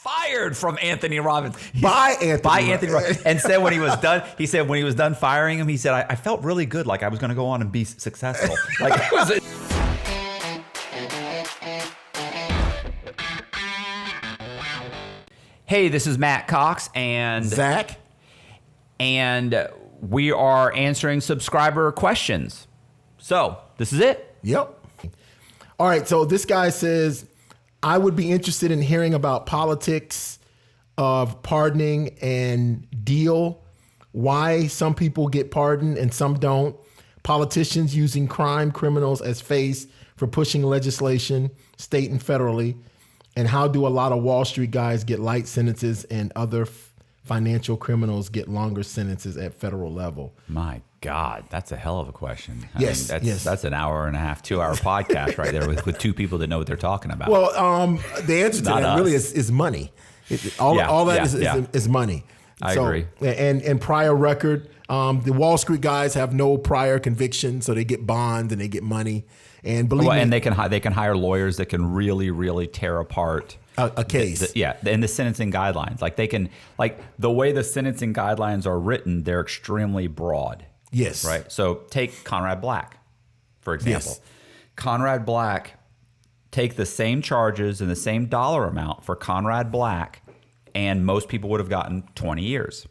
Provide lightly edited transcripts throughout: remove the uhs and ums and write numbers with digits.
fired from Anthony Robbins. By Anthony Robbins. And said when he was done, when he was done firing him, he said, I felt really good, like I was going to go on and be successful. Like it was. Hey, this is Matt Cox and Zach, and we are answering subscriber questions. So this is it. Yep. All right. So this guy says, I would be interested in hearing about politics of pardoning and deal, why some people get pardoned and some don't, politicians using crime criminals as face for pushing legislation, state and federally, and how do a lot of Wall Street guys get light sentences and other financial criminals get longer sentences at federal level? My God, that's a hell of a question. Yes, that's an hour and a half, 2 hour podcast right there with two people that know what they're talking about. Well, the answer to that really is money. All that is money. I agree. And prior record, the Wall Street guys have no prior conviction, so they get bond and they get money. And believe me, and they can hire lawyers that can really, really tear apart a case. And the sentencing guidelines, the way the sentencing guidelines are written, they're extremely broad. Yes. Right. So take Conrad Black, for example. Yes. Conrad Black, take the same charges and the same dollar amount for Conrad Black, and most people would have gotten 20 years.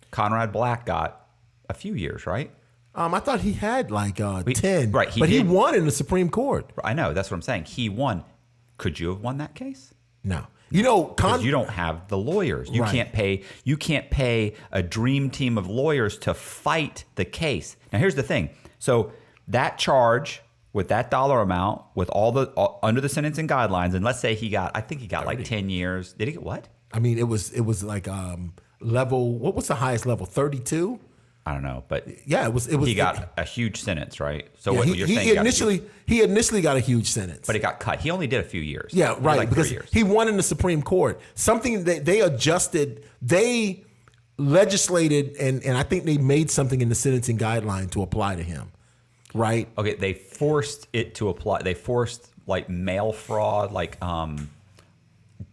Conrad Black got a few years, right? I thought he had 10. Right. He won in the Supreme Court. I know. That's what I'm saying. He won. Could you have won that case? No. You know, you don't have the lawyers. You can't pay a dream team of lawyers to fight the case. Now, here's the thing. So that charge with that dollar amount, with under the sentencing guidelines, and let's say he got 10 years. Did he get what? I mean, it was like level. What was the highest level? 32. I don't know, but yeah, it was. He got a huge sentence, right? So yeah, what you're saying? He initially got a huge sentence, but it got cut. He only did a few years. Yeah, right. Because he won in the Supreme Court. Something that they adjusted, they legislated, and I think they made something in the sentencing guideline to apply to him. Right. Okay. They forced it to apply. They forced mail fraud,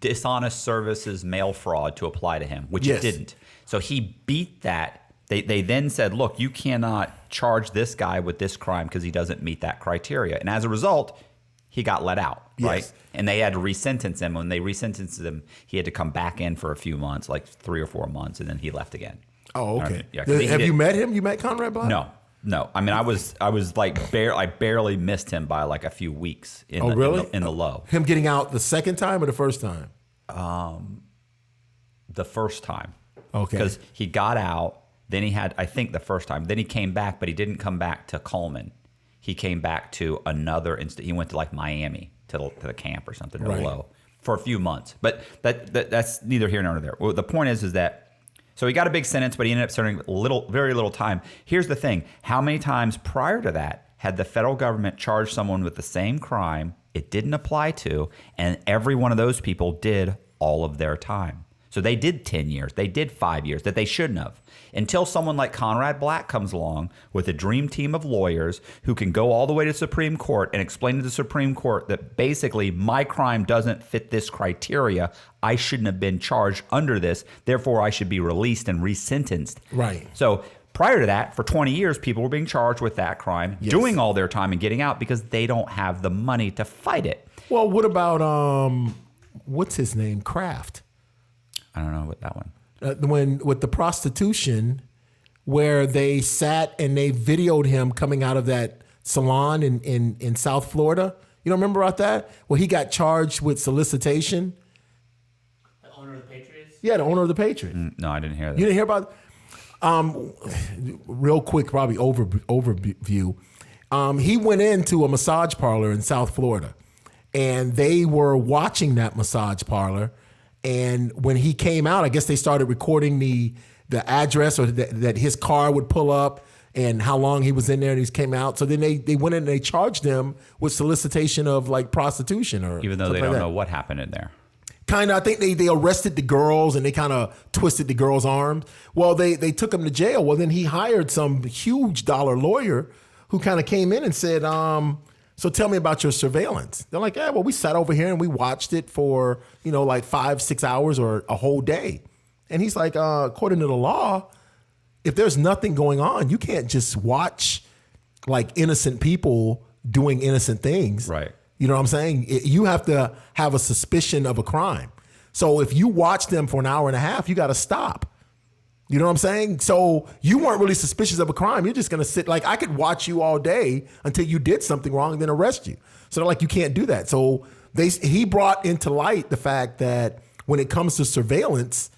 dishonest services, mail fraud to apply to him, which it didn't. So he beat that. They then said, look, you cannot charge this guy with this crime because he doesn't meet that criteria. And as a result, he got let out, right? Yes. And they had to resentence him. When they resentenced him, he had to come back in for a few months, 3 or 4 months, and then he left again. Oh, okay. Yeah, have you met him? You met Conrad Black? No. I mean, I barely missed him by a few weeks in the low. Him getting out the second time or the first time? The first time. Okay. Because he got out. Then he had, I think, the first time. Then he came back, but he didn't come back to Coleman. He came back to another he went to Miami to the camp or something, right, low, for a few months. But that's neither here nor there. Well, the point is that so he got a big sentence, but he ended up serving very little time. Here's the thing: how many times prior to that had the federal government charged someone with the same crime it didn't apply to, and every one of those people did all of their time? So they did 10 years, they did 5 years that they shouldn't have. Until someone like Conrad Black comes along with a dream team of lawyers who can go all the way to the Supreme Court and explain to the Supreme Court that basically my crime doesn't fit this criteria, I shouldn't have been charged under this, therefore I should be released and resentenced. Right. So prior to that, for 20 years, people were being charged with that crime, doing all their time and getting out because they don't have the money to fight it. Well, what about, what's his name, Kraft? I don't know what that one. With the prostitution, where they sat and they videoed him coming out of that salon in South Florida. You don't remember about that? Well, he got charged with solicitation. The owner of the Patriots? Yeah, the owner of the Patriots. No, I didn't hear that. You didn't hear about it? Real quick, probably overview. He went into a massage parlor in South Florida, and they were watching that massage parlor. And when he came out, I guess they started recording the address or that his car would pull up and how long he was in there and he came out. So then they went in and they charged him with solicitation of prostitution or even though they don't know what happened in there. Kind of, I think they arrested the girls and they kind of twisted the girls' arms. Well, they took him to jail. Well, then he hired some huge dollar lawyer who kind of came in and said, So tell me about your surveillance. They're like, yeah, well, we sat over here and we watched it for, like 5-6 hours or a whole day. And he's like, according to the law, if there's nothing going on, you can't just watch like innocent people doing innocent things. Right. You know what I'm saying? You have to have a suspicion of a crime. So if you watch them for an hour and a half, you got to stop. You know what I'm saying? So you weren't really suspicious of a crime. You're just going to sit, like, I could watch you all day until you did something wrong and then arrest you. So they're like, you can't do that. So he brought into light the fact that when it comes to surveillance,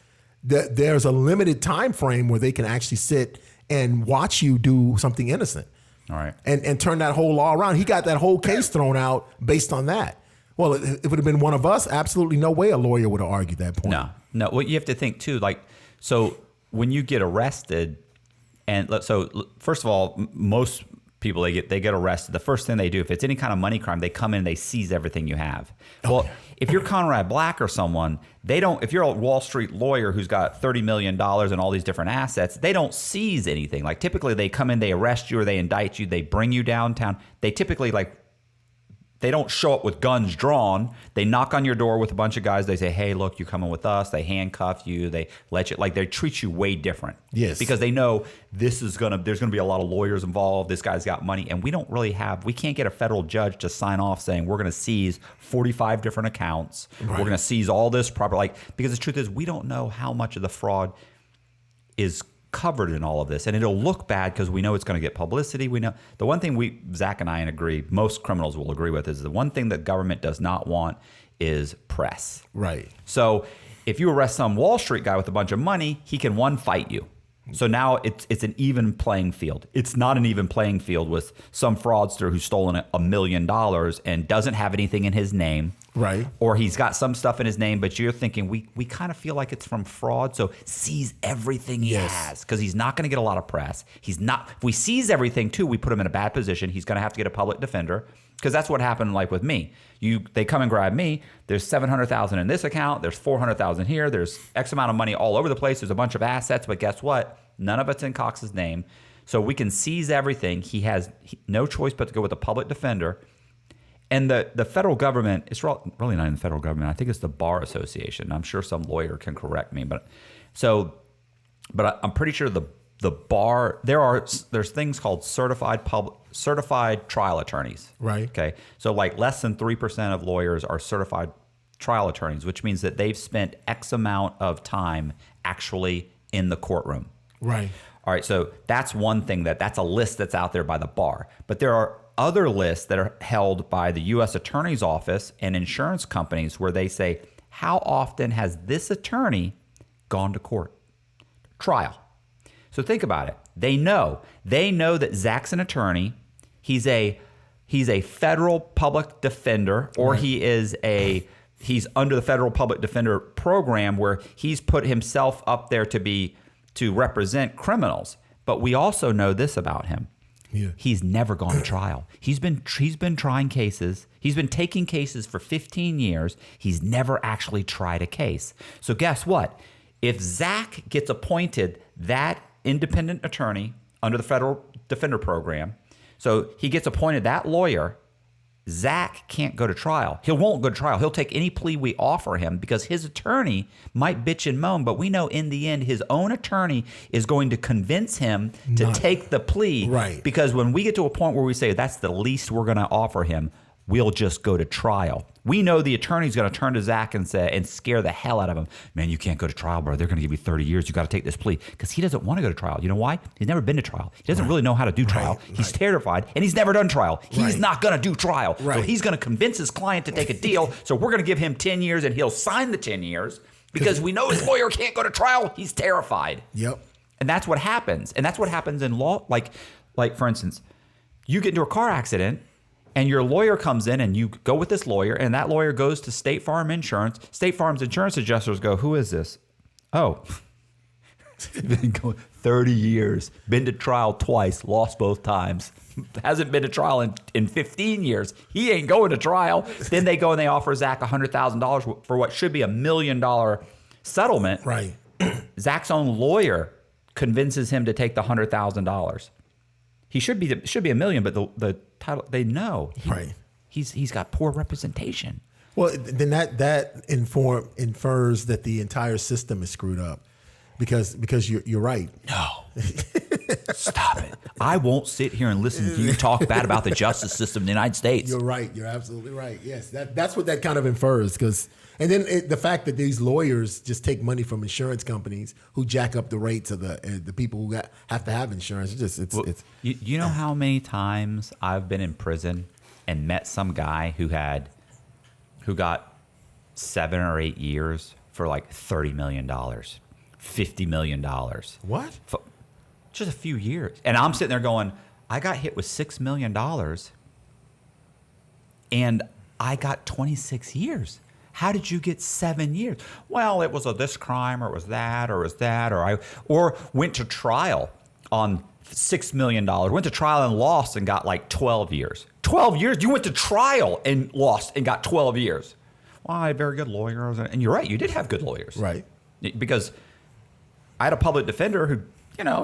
that there's a limited time frame where they can actually sit and watch you do something innocent. All right. And turn that whole law around. He got that whole case thrown out based on that. Well, if it would have been one of us, absolutely no way a lawyer would have argued that point. No. Well, you have to think too, like, so when you get arrested, so first of all, most people they get arrested. The first thing they do, if it's any kind of money crime, they come in and they seize everything you have. Well, if you're Conrad Black or someone, they don't. If you're a Wall Street lawyer who's got $30 million and all these different assets, they don't seize anything. Like typically, they come in, they arrest you or they indict you, they bring you downtown. They typically they don't show up with guns drawn. They knock on your door with a bunch of guys. They say, hey, look, you're coming with us. They handcuff you. They let you, they treat you way different. Yes. Because they know there's going to be a lot of lawyers involved. This guy's got money. And we can't get a federal judge to sign off saying we're going to seize 45 different accounts. Right. We're going to seize all this property. Because the truth is we don't know how much of the fraud is covered in all of this, and it'll look bad because we know it's going to get publicity. We know the one thing Zach and I agree, most criminals will agree with, is the one thing that government does not want is press. Right. So if you arrest some Wall Street guy with a bunch of money, he can fight you. So now it's an even playing field. It's not an even playing field with some fraudster who's stolen $1 million and doesn't have anything in his name. Right. Or he's got some stuff in his name, but you're thinking we kind of feel like it's from fraud. So seize everything he has because he's not going to get a lot of press. He's not. If we seize everything too, we put him in a bad position. He's going to have to get a public defender because that's what happened like with me. They come and grab me. There's $700,000 in this account. There's $400,000 here. There's X amount of money all over the place. There's a bunch of assets, but guess what? None of it's in Cox's name. So we can seize everything. He has no choice but to go with a public defender. And the federal government, it's really not in the federal government. I think it's the Bar Association. I'm sure some lawyer can correct me, but I'm pretty sure the bar, there's things called certified trial attorneys. Right. Okay. So like less than 3% of lawyers are certified trial attorneys, which means that they've spent X amount of time actually in the courtroom. Right. All right. So that's one thing that's a list that's out there by the bar. But there are other lists that are held by the U.S. Attorney's Office and insurance companies where they say, how often has this attorney gone to court? Trial. So think about it. They know that Zach's an attorney. He's a federal public defender, or right. He's under the federal public defender program where he's put himself up there to represent criminals. But we also know this about him. Yeah. He's never gone to trial. He's been trying cases. He's been taking cases for 15 years. He's never actually tried a case. So guess what? If Zach gets appointed that independent attorney under the federal defender program, so he gets appointed that lawyer, Zach can't go to trial. He won't go to trial. He'll take any plea we offer him because his attorney might bitch and moan, but we know in the end his own attorney is going to convince him to take the plea. Right. Because when we get to a point where we say that's the least we're going to offer him, we'll just go to trial. We know the attorney's going to turn to Zach and scare the hell out of him. Man, you can't go to trial, bro. They're going to give you 30 years. You got to take this plea because he doesn't want to go to trial. You know why? He's never been to trial. He doesn't really know how to do trial. Right. He's terrified and he's never done trial. He's not going to do trial. Right. So he's going to convince his client to take a deal. So we're going to give him 10 years and he'll sign the 10 years because we know his lawyer can't go to trial. He's terrified. Yep. And that's what happens. And that's what happens in law. Like for instance, you get into a car accident and your lawyer comes in and you go with this lawyer and that lawyer goes to State Farm Insurance. State Farm's insurance adjusters go, who is this? Oh, been going 30 years, been to trial twice, lost both times. Hasn't been to trial in 15 years. He ain't going to trial. Then they go and they offer Zach $100,000 for what should be $1 million settlement. Right. Zach's own lawyer convinces him to take the $100,000. He should be $1 million, but the title, they know. Right. He's got poor representation. Well, then that infers that the entire system is screwed up, because you're right. No. Stop it. I won't sit here and listen to you talk bad about the justice system in the United States. You're right. You're absolutely right. Yes, that's what that kind of infers. And then the fact that these lawyers just take money from insurance companies who jack up the rates of the people who have to have insurance. It's you know how many times I've been in prison and met some guy who got 7 or 8 years for like $30 million, $50 million. What? Just a few years. And I'm sitting there going, I got hit with $6 million and I got 26 years. How did you get 7 years? Well, it was this crime, or it was that, or went to trial on $6 million. Went to trial and lost and got like 12 years. 12 years? You went to trial and lost and got 12 years. Well, I had very good lawyers. And you're right, you did have good lawyers. Right. Because I had a public defender who,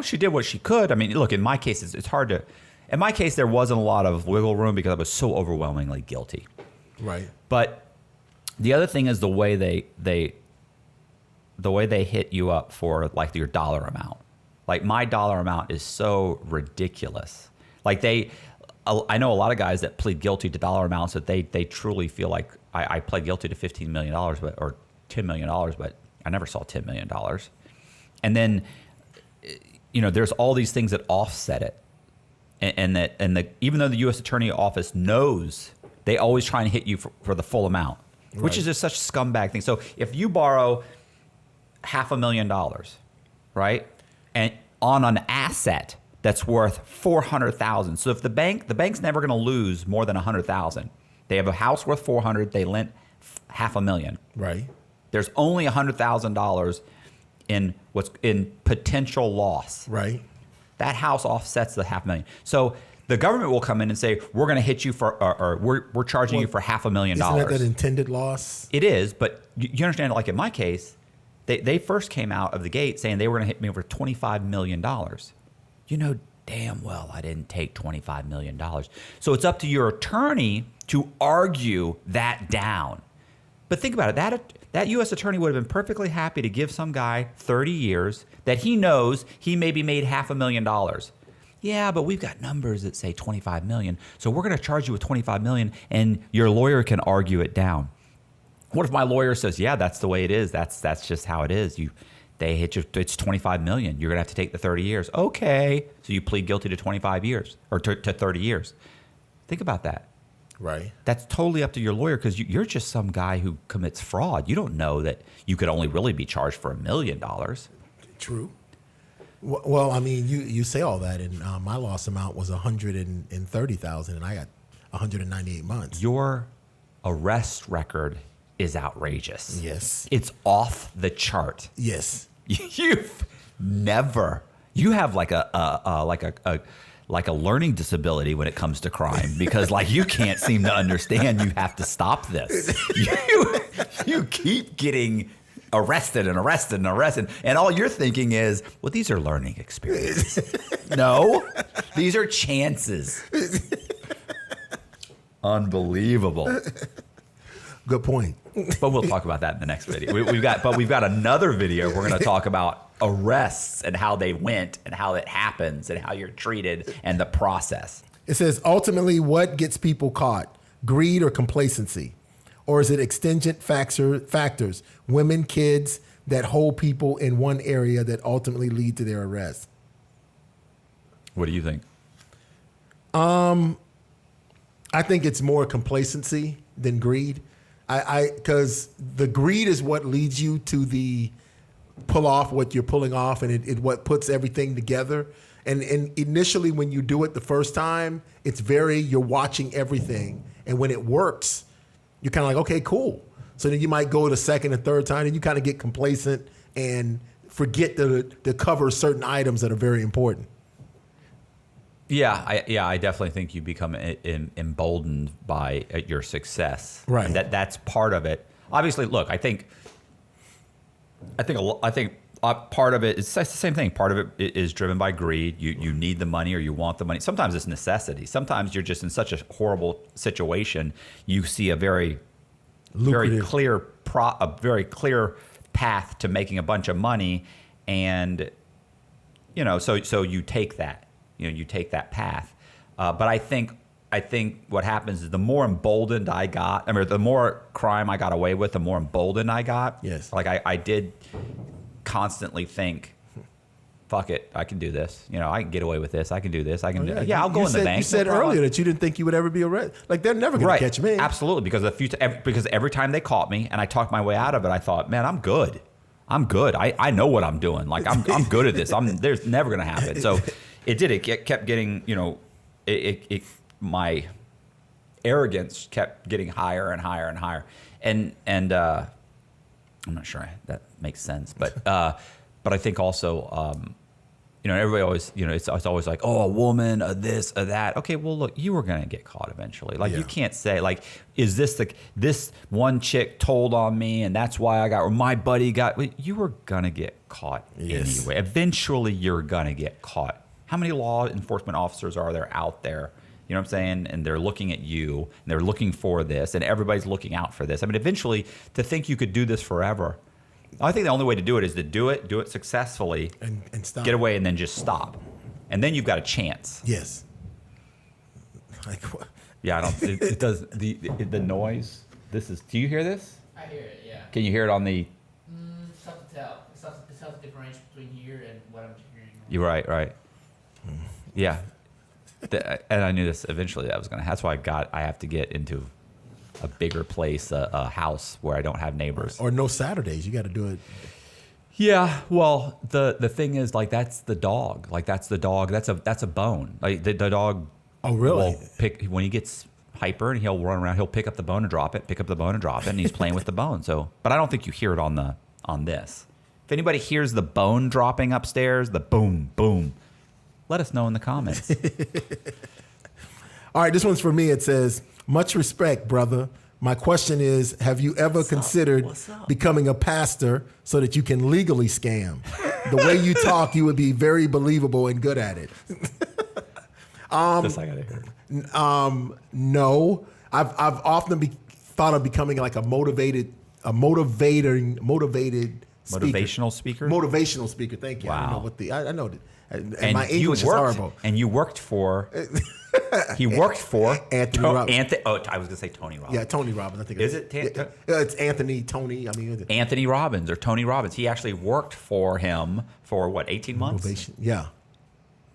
she did what she could. I mean, look, in my case, it's hard to. In my case, there wasn't a lot of wiggle room because I was so overwhelmingly guilty. Right. But the other thing is the way they hit you up for like your dollar amount. Like my dollar amount is so ridiculous. Like I know a lot of guys that plead guilty to dollar amounts that they truly feel like I pled guilty to $15 million or $10 million, but I never saw $10 million. And then, there's all these things that offset it. And even though the U.S. Attorney Office knows, they always try and hit you for the full amount. Right. Which is just such a scumbag thing. So if you borrow $500,000, right, and on an asset that's worth $400,000, so if the bank's never going to lose more than $100,000. They have a house worth $400,000. They lent $500,000. Right. There's only $100,000 in potential loss. Right. That house offsets the $500,000. So the government will come in and say, we're going to hit you or we're charging you for $500,000. Isn't that intended loss? It is, but you understand, like in my case, they first came out of the gate saying they were going to hit me for $25 million. You know damn well I didn't take $25 million. So it's up to your attorney to argue that down. But think about it. That U.S. attorney would have been perfectly happy to give some guy 30 years that he knows he maybe made $500,000. Yeah, but we've got numbers that say $25 million, so we're going to charge you with $25 million, and your lawyer can argue it down. What if my lawyer says, yeah, that's the way it is. That's just how it is. They hit you, it's $25 million. You're going to have to take the 30 years. Okay. So you plead guilty to 25 years or to 30 years. Think about that. Right. That's totally up to your lawyer because you're just some guy who commits fraud. You don't know that you could only really be charged for $1 million. True. Well, I mean, you say all that, and my loss amount was $130,000, and I got 198 months. Your arrest record is outrageous. Yes. It's off the chart. Yes. You've never. You have like a learning disability when it comes to crime because like you can't seem to understand you have to stop this. You keep getting arrested and arrested and arrested, and all you're thinking is, well, these are learning experiences. No, these are chances. Unbelievable. Good point. But we'll talk about that in the next video. We've got another video. We're going to talk about arrests and how they went and how it happens and how you're treated and the process. It says, ultimately, what gets people caught? Greed or complacency? Or is it extingent factors, women, kids, that hold people in one area that ultimately lead to their arrest? What do you think? I think it's more complacency than greed. Because the greed is what leads you to the pull off what you're pulling off, and it what puts everything together. And initially, when you do it the first time, you're watching everything, and when it works, you're kind of like, okay, cool. So then you might go the second and third time, and you kind of get complacent and forget to cover certain items that are very important. Yeah, I definitely think you become emboldened by your success. Right. And that's part of it. Obviously, look, I think a part of it is the same thing. Part of it is driven by greed. You need the money or you want the money. Sometimes it's necessity. Sometimes you're just in such a horrible situation. You see a very clear path to making a bunch of money, and so you take that. You take that path. But I think what happens is the more emboldened I got, the more crime I got away with, the more emboldened I got. Yes. Like I did constantly think, fuck it, I can do this. I can get away with this. I can do this. I can do. Yeah, I'll go in the bank. You said earlier that you didn't think you would ever be arrested. Like they're never going to catch me. Absolutely, because every time they caught me and I talked my way out of it, I thought, man, I'm good. I know what I'm doing. Like I'm good at this. There's never going to happen. So it did. It kept getting. My arrogance kept getting higher and higher and higher. And I'm not sure that makes sense, but I think also, everybody always, it's always like, oh, a woman, a this, a that. Okay, well, look, you were going to get caught eventually. Like, you can't say, like, is this this one chick told on me and that's why I got, or my buddy got, you were going to get caught anyway. Eventually, you're going to get caught. How many law enforcement officers are there out there? You know what I'm saying? And they're looking at you, and they're looking for this, and everybody's looking out for this. Eventually, to think you could do this forever, I think the only way to do it is to do it successfully, and stop. Get away, and then just stop. And then you've got a chance. Yes. Like what? Yeah, I don't. It does the noise. Do you hear this? I hear it, yeah. Can you hear it on the? It's tough to tell. It's tough to differentiate between here and what I'm hearing. You're right. Yeah. And I knew this eventually that was going to. That's why I have to get into a bigger place, a house where I don't have neighbors. Or no Saturdays. You got to do it. Yeah. Well, the thing is, like, that's the dog. Like, that's the dog. That's a bone. Like the dog. Oh, really? Will pick when he gets hyper and he'll run around. He'll pick up the bone and drop it. Pick up the bone and drop it. And he's playing with the bone. So, but I don't think you hear it on this. If anybody hears the bone dropping upstairs, the boom, boom, let us know in the comments. All right, this one's for me. It says, much respect, brother. My question is, have you ever considered becoming a pastor so that you can legally scam? The way you talk, you would be very believable and good at it. This I gotta hear. No. I've often thought of becoming like a motivated Motivational speaker? Motivational speaker. Thank you. Wow. I don't know what I know that. And my you English is horrible. And you worked for. He worked for Anthony Robbins. I was going to say Tony Robbins. Yeah, Tony Robbins. I think is it? It's Anthony, Tony. Anthony Robbins or Tony Robbins. He actually worked for him for what, 18 months? Motivation. Yeah.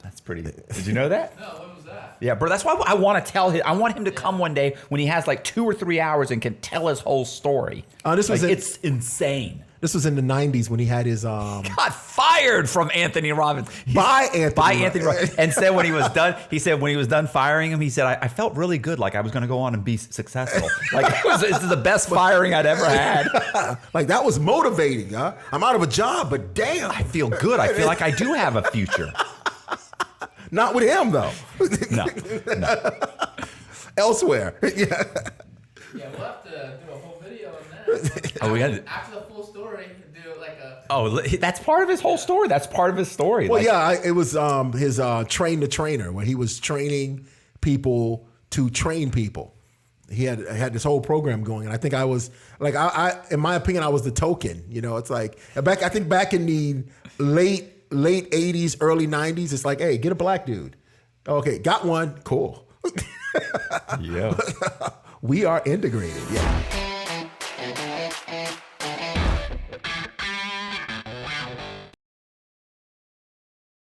That's pretty. Did you know that? No, what was that? Yeah, bro. That's why I want to tell him. I want him to come one day when he has like 2 or 3 hours and can tell his whole story. It's insane. This was in the 90s when he had his got fired from Anthony Robbins by Anthony Robbins, and said when he was done, when he was done firing him, he said, I felt really good, like I was going to go on and be successful. Like this is the best firing I'd ever had. Like that was motivating. Huh? I'm out of a job, but damn, I feel good. I feel like I do have a future. Not with him though. No. Elsewhere. Yeah, we'll have to do a whole video on that. Oh, we had after the full story, do like a. Oh, that's part of his whole story. That's part of his story. Well, it was his train the trainer, where he was training people to train people. He had this whole program going, and I think I was like, I in my opinion, I was the token. It's like I think back in the late 80s, early 90s, it's like, hey, get a black dude. Okay, got one, cool. Yeah. We are integrated. Yeah.